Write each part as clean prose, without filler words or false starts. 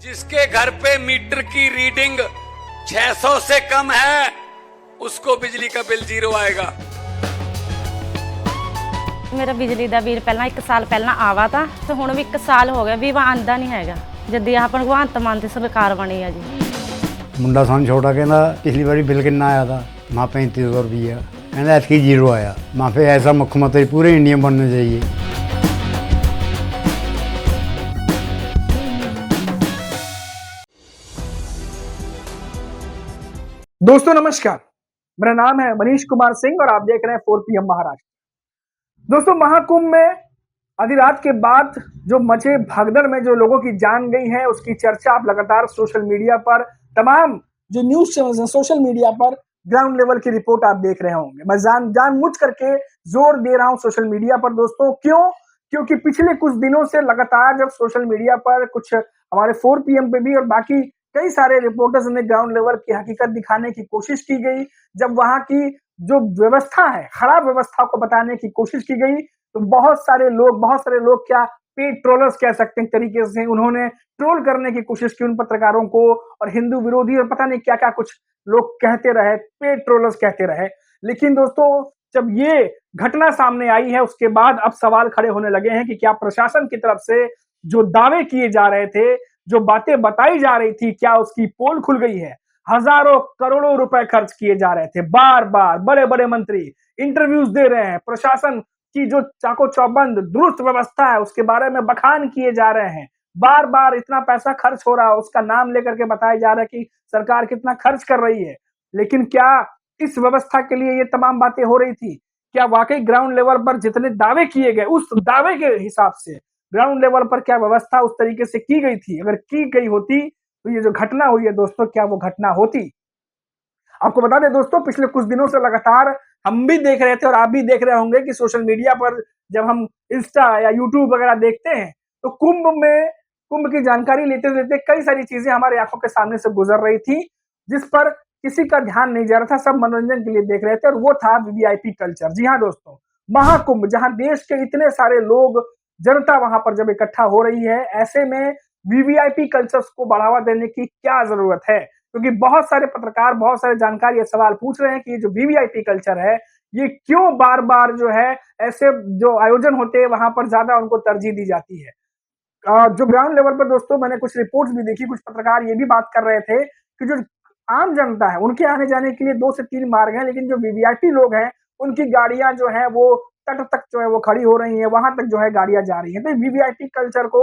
जिसके घर पे मीटर की रीडिंग 600 से कम है उसको बिजली का बिल 0 आएगा। मेरा बिजली ਦਾ ਬਿੱਲ ਪਹਿਲਾਂ 1 ਸਾਲ ਪਹਿਲਾਂ ਆਵਾ ਤਾਂ ਤੇ ਹੁਣ ਵੀ 1 ਸਾਲ ਹੋ ਗਿਆ ਵੀ ਆਂਦਾ ਨਹੀਂ ਹੈਗਾ ਜਦ ਆਹ ਭਗਵੰਤ ਮਾਨ ਦੀ ਸਰਕਾਰ ਬਣੀ ਆ ਜੀ। ਮੁੰਡਾ ਸਾਨੂੰ ਛੋਟਾ ਕਹਿੰਦਾ ਪਿਛਲੀ ਵਾਰੀ ਬਿੱਲ ਕਿੰਨਾ ਆਇਆ था माँ 3500 रुपया कहना ऐसी 0 आया। माँ पे ऐसा मुख्यमंत्री पूरे इंडिया में बनना चाहिए। दोस्तों नमस्कार, मेरा नाम है मनीष कुमार सिंह और आप देख रहे हैं 4 PM महाराष्ट्र। दोस्तों महाकुंभ में आधी रात के बाद जो मचे भगदड़ में जो लोगों की जान गई है उसकी चर्चा आप लगातार सोशल मीडिया पर तमाम जो न्यूज चैनल्स हैं सोशल मीडिया पर ग्राउंड लेवल की रिपोर्ट आप देख रहे होंगे। मैं जानबूझ करके जोर दे रहा हूं सोशल मीडिया पर दोस्तों, क्योंकि पिछले कुछ दिनों से लगातार जब सोशल मीडिया पर कुछ हमारे 4 PM पे भी और बाकी कई सारे रिपोर्टर्स ने ग्राउंड लेवल की हकीकत दिखाने की कोशिश की गई, जब वहां की जो व्यवस्था है खराब व्यवस्था को बताने की कोशिश की गई तो बहुत सारे लोग क्या पेड ट्रोलर्स कह सकते हैं तरीके से उन्होंने ट्रोल करने की कोशिश की उन पत्रकारों को और हिंदू विरोधी और पता नहीं क्या क्या कुछ लोग कहते रहे, पेड ट्रोलर्स कहते रहे। लेकिन दोस्तों जब ये घटना सामने आई है उसके बाद अब सवाल खड़े होने लगे हैं कि क्या प्रशासन की तरफ से जो दावे किए जा रहे थे, जो बातें बताई जा रही थी, क्या उसकी पोल खुल गई है। हजारों करोड़ों रुपए खर्च किए जा रहे थे, बार बार बड़े बड़े मंत्री इंटरव्यूज दे रहे हैं, प्रशासन की जो चाको चौबंद दुरुस्त व्यवस्था है उसके बारे में बखान किए जा रहे हैं, बार बार इतना पैसा खर्च हो रहा है उसका नाम लेकर के बताया जा रहा है कि सरकार कितना खर्च कर रही है। लेकिन क्या इस व्यवस्था के लिए ये तमाम बातें हो रही थी? क्या वाकई ग्राउंड लेवल पर जितने दावे किए गए उस दावे के हिसाब से ग्राउंड लेवल पर क्या व्यवस्था उस तरीके से की गई थी? अगर की गई होती तो ये जो घटना हुई है दोस्तों क्या वो घटना होती? आपको बता दें दोस्तों पिछले कुछ दिनों से लगातार हम भी देख रहे थे और आप भी देख रहे होंगे कि सोशल मीडिया पर जब हम इंस्टा या यूट्यूब वगैरह देखते हैं तो कुंभ की जानकारी लेते लेते कई सारी चीजें हमारे आंखों के सामने से गुजर रही थी जिस पर किसी का ध्यान नहीं जा रहा था, सब मनोरंजन के लिए देख रहे थे और वो था वीवीआईपी कल्चर। जी हाँ दोस्तों, महाकुंभ जहां देश के इतने सारे लोग जनता वहां पर जब इकट्ठा हो रही है ऐसे में वीवीआईपी कल्चर्स को बढ़ावा देने की क्या जरूरत है? क्योंकि बहुत सारे पत्रकार बहुत सारे जानकार ये सवाल पूछ रहे हैं कि ये जो वीवीआईपी कल्चर है ये क्यों बार बार जो है ऐसे जो आयोजन होते हैं वहां पर ज्यादा उनको तरजीह दी जाती है। जो ग्राउंड लेवल पर दोस्तों मैंने कुछ रिपोर्ट्स भी देखी, कुछ पत्रकार ये भी बात कर रहे थे कि जो आम जनता है उनके आने जाने के लिए 2 से 3 मार्ग हैं, लेकिन जो वीवीआईपी लोग हैं उनकी गाड़ियां जो है वो तट तक जो है वो खड़ी हो रही है, वहां तक जो है गाड़ियां जा रही हैं। तो वीवीआईपी कल्चर को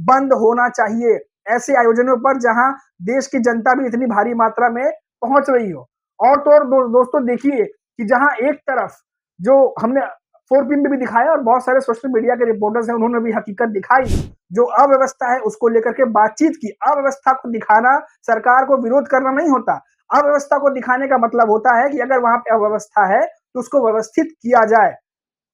बंद होना चाहिए ऐसे आयोजनों पर जहां देश की जनता भी इतनी भारी मात्रा में पहुंच रही हो। और तो और दोस्तों देखिए कि जहां एक तरफ जो हमने 4 PM में भी दिखाया और बहुत सारे सोशल मीडिया के रिपोर्टर्स हैं उन्होंने भी हकीकत दिखाई, जो अव्यवस्था है उसको लेकर के बातचीत की। अव्यवस्था को दिखाना सरकार को विरोध करना नहीं होता, अव्यवस्था को दिखाने का मतलब होता है कि अगर वहां पे अव्यवस्था है तो उसको व्यवस्थित किया जाए।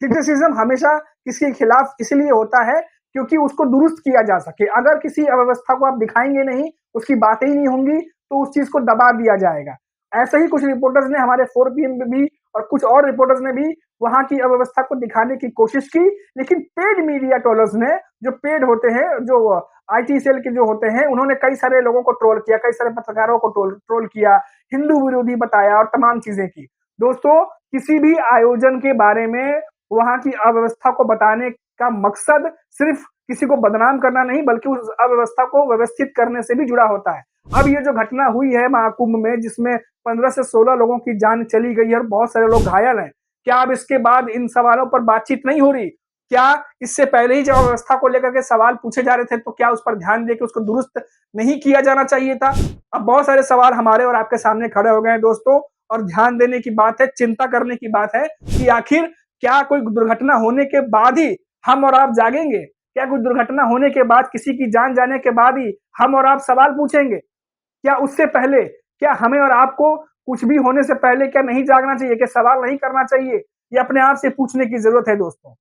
क्रिटिसिज्म हमेशा किसी के खिलाफ इसलिए होता है क्योंकि उसको दुरुस्त किया जा सके। अगर किसी अव्यवस्था को आप दिखाएंगे नहीं, उसकी बातें ही नहीं होंगी तो उस चीज को दबा दिया जाएगा। ऐसे ही कुछ रिपोर्टर्स ने हमारे 4 PM में भी और कुछ और रिपोर्टर्स ने भी वहां की अव्यवस्था को दिखाने की कोशिश की, लेकिन पेड मीडिया ट्रोलर्स ने जो पेड होते हैं जो IT सेल के जो होते हैं उन्होंने कई सारे लोगों को ट्रोल किया, कई सारे पत्रकारों को ट्रोल किया, हिंदू विरोधी बताया और तमाम चीजें की। दोस्तों किसी भी आयोजन के बारे में वहां की अव्यवस्था को बताने का मकसद सिर्फ किसी को बदनाम करना नहीं बल्कि उस अव्यवस्था को व्यवस्थित करने से भी जुड़ा होता है। अब ये जो घटना हुई है महाकुंभ में जिसमें 15 से 16 लोगों की जान चली गई है और बहुत सारे लोग घायल हैं, क्या अब इसके बाद इन सवालों पर बातचीत नहीं हो रही? क्या इससे पहले ही जब अव्यवस्था को लेकर के सवाल पूछे जा रहे थे तो क्या उस पर ध्यान दे के उसको दुरुस्त नहीं किया जाना चाहिए था? अब बहुत सारे सवाल हमारे और आपके सामने खड़े हो गए हैं दोस्तों और ध्यान देने की बात है, चिंता करने की बात है कि आखिर क्या कोई दुर्घटना होने के बाद ही हम और आप जागेंगे? क्या कोई दुर्घटना होने के बाद किसी की जान जाने के बाद ही हम और आप सवाल पूछेंगे? क्या उससे पहले क्या हमें और आपको कुछ भी होने से पहले क्या नहीं जागना चाहिए, क्या सवाल नहीं करना चाहिए? ये अपने आप से पूछने की जरूरत है दोस्तों।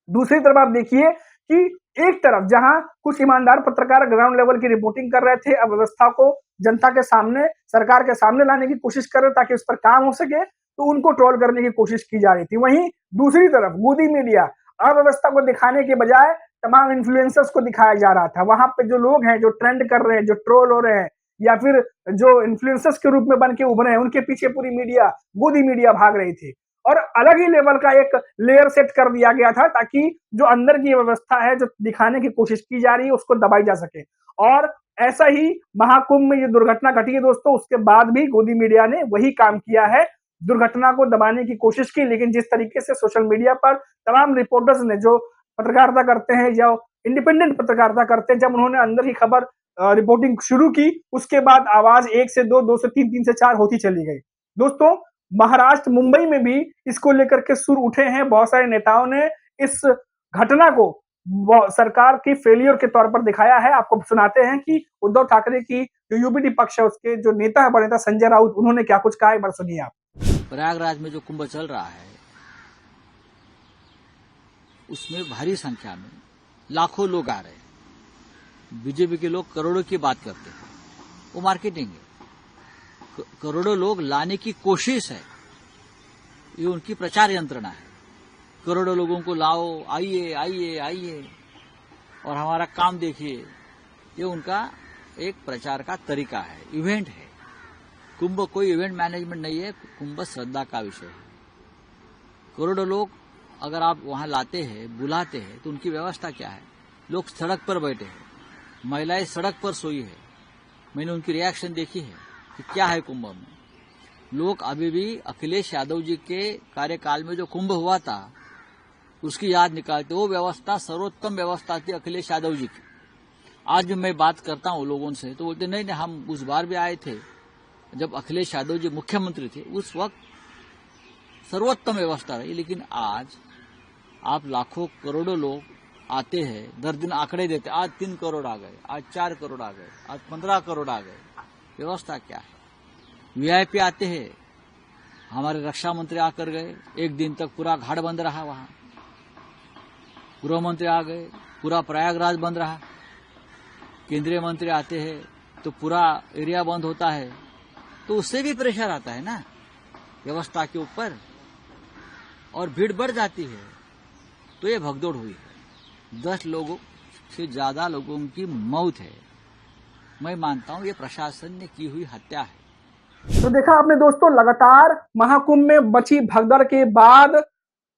दूसरी तरफ आप देखिए कि एक तरफ जहां कुछ ईमानदार पत्रकार ग्राउंड लेवल की रिपोर्टिंग कर रहे थे, अव्यवस्था को जनता के सामने सरकार के सामने लाने की कोशिश कर रहे ताकि उस पर काम हो सके, तो उनको ट्रोल करने की कोशिश की जा रही थी। वहीं दूसरी तरफ मोदी मीडिया अव्यवस्था को दिखाने के बजाय तमाम इन्फ्लुएंसर्स को दिखाया जा रहा था। वहां पे जो लोग हैं, जो ट्रेंड कर रहे हैं, जो ट्रोल हो रहे हैं, या फिर जो इन्फ्लुएंसर्स के रूप में बन के उभरे हैं, उनके पीछे पूरी मीडिया, गोदी मीडिया भाग रही थी और अलग ही लेवल का एक लेयर सेट कर दिया गया था ताकि जो अंदर की व्यवस्था है, जो दिखाने की कोशिश की जा रही है, उसको दबाई जा सके। और ऐसा ही महाकुंभ में ये दुर्घटना घटी है दोस्तों, उसके बाद भी गोदी मीडिया ने वही काम किया है, दुर्घटना को दबाने की कोशिश की। लेकिन जिस तरीके से सोशल मीडिया पर तमाम रिपोर्टर्स ने, जो पत्रकारिता करते हैं या इंडिपेंडेंट पत्रकारिता करते हैं, जब उन्होंने अंदर ही खबर रिपोर्टिंग शुरू की, उसके बाद आवाज 1 से 2, 2 से 3, 3 से 4 होती चली गई। दोस्तों, महाराष्ट्र, मुंबई में भी इसको लेकर के सुर उठे हैं। बहुत सारे नेताओं ने इस घटना को सरकार की फेलियर के तौर पर दिखाया है। आपको सुनाते हैं कि उद्धव ठाकरे की जो यूपीटी पक्ष है, उसके जो नेता है, बड़े नेता संजय राउत, उन्होंने क्या कुछ कहा, एक बार सुनिए आप। प्रयागराज में जो कुंभ चल रहा है, उसमें भारी संख्या में लाखों लोग आ रहे हैं। बीजेपी के लोग करोड़ों की बात करते हैं, वो मार्केटिंग है। करोड़ों लोग लाने की कोशिश है, ये उनकी प्रचार यंत्रणा है। करोड़ों लोगों को लाओ, आइए आइए आइए और हमारा काम देखिए, ये उनका एक प्रचार का तरीका है, इवेंट है। कुंभ कोई इवेंट मैनेजमेंट नहीं है, कुंभ श्रद्धा का विषय है। करोड़ों लोग अगर आप वहां लाते हैं, बुलाते हैं, तो उनकी व्यवस्था क्या है? लोग सड़क पर बैठे हैं, महिलाएं सड़क पर सोई है। मैंने उनकी रिएक्शन देखी है कि क्या है कुंभ में। लोग अभी भी अखिलेश यादव जी के कार्यकाल में जो कुंभ हुआ था, उसकी याद निकालते। वो व्यवस्था सर्वोत्तम व्यवस्था थी अखिलेश यादव जी की। आज भी मैं बात करता हूँ लोगों से, तो बोलते नहीं नहीं, हम उस बार भी आए थे जब अखिलेश यादव जी मुख्यमंत्री थे, उस वक्त सर्वोत्तम व्यवस्था रही। लेकिन आज आप लाखों करोड़ों लोग आते हैं, दर दिन आंकड़े देते, आज 3 करोड़ आ गए, आज 4 करोड़ आ गए, आज 15 करोड़ आ गए। व्यवस्था क्या है? वीआईपी आते हैं, हमारे रक्षा मंत्री आकर गए, एक दिन तक पूरा घाट बंद रहा, वहां गृह मंत्री आ गए, पूरा प्रयागराज बंद रहा। केंद्रीय मंत्री आते हैं तो पूरा एरिया बंद होता है, तो उससे भी प्रेशर आता है ना व्यवस्था के ऊपर, और भीड़ बढ़ जाती है। तो ये भगदौड़ हुई है, 10 लोगों से ज्यादा लोगों की मौत है। मैं मानता हूं ये प्रशासन ने की हुई हत्या है। तो देखा आपने दोस्तों, लगातार महाकुंभ में मची भगदड़ के बाद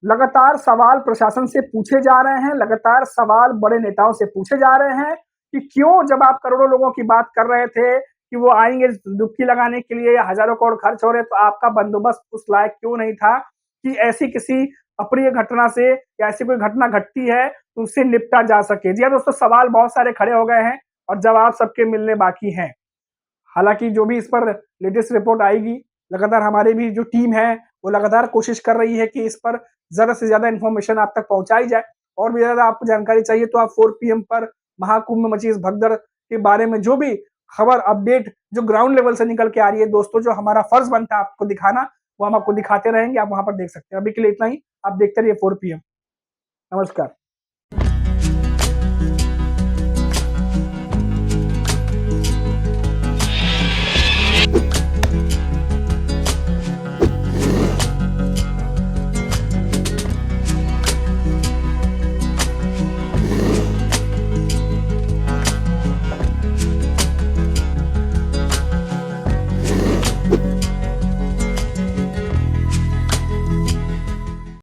लगातार सवाल प्रशासन से पूछे जा रहे हैं, लगातार सवाल बड़े नेताओं से पूछे जा रहे हैं कि क्यों, जब आप करोड़ों लोगों की बात कर रहे थे कि वो आएंगे डुबकी लगाने के लिए या हजारों करोड़ खर्च हो रहे, तो आपका बंदोबस्त उस लायक क्यों नहीं था कि ऐसी किसी अप्रिय घटना से या ऐसी कोई घटना घटती है तो उससे निपटा जा सके। जी हाँ दोस्तों, सवाल बहुत सारे खड़े हो गए हैं और जवाब सबके मिलने बाकी हैं। हालांकि जो भी इस पर लेटेस्ट रिपोर्ट आएगी, लगातार हमारी भी जो टीम है वो लगातार कोशिश कर रही है कि इस पर ज्यादा से ज्यादा इन्फॉर्मेशन आप तक पहुंचाई जाए। और भी ज्यादा आपको जानकारी चाहिए तो आप 4 PM पर महाकुंभ में मची इस भगदड़ के बारे में जो भी खबर, अपडेट जो ग्राउंड लेवल से निकल के आ रही है दोस्तों, जो हमारा फर्ज बनता है आपको दिखाना, वो हम आपको दिखाते रहेंगे। आप वहां पर देख सकते हैं। अभी के लिए इतना ही। आप देखते रहिए 4 PM। नमस्कार।